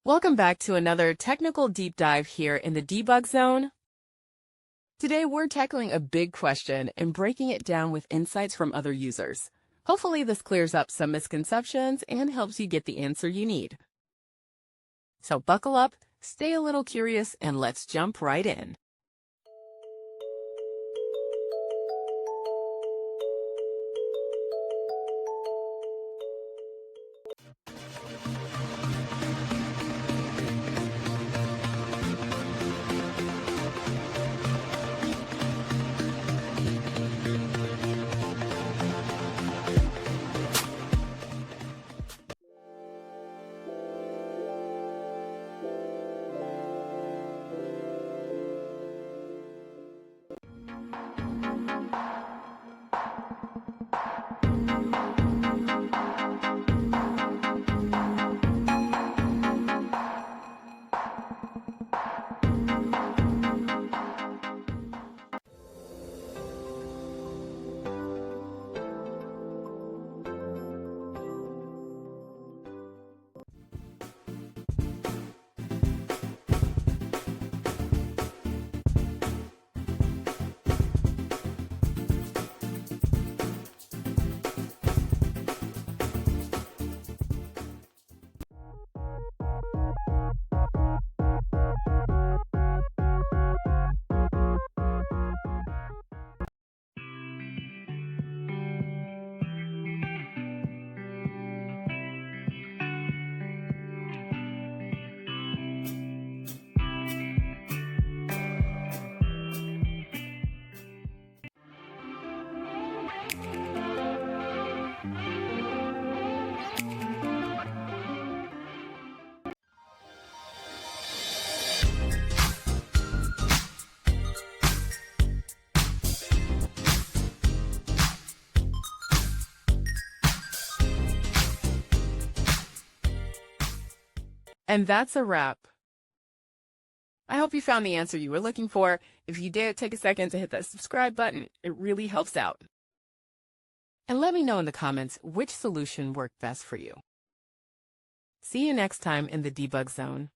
Welcome back to another technical deep dive here in the debug zone. Today we're tackling a big question and breaking it down with insights from other users. Hopefully this clears up some misconceptions and helps you get the answer you need. So buckle up, stay a little curious, and let's jump right in. And that's a wrap. I hope you found the answer you were looking for. If you did, take a second to hit that subscribe button. It really helps out. And let me know in the comments which solution worked best for you. See you next time in the debug zone.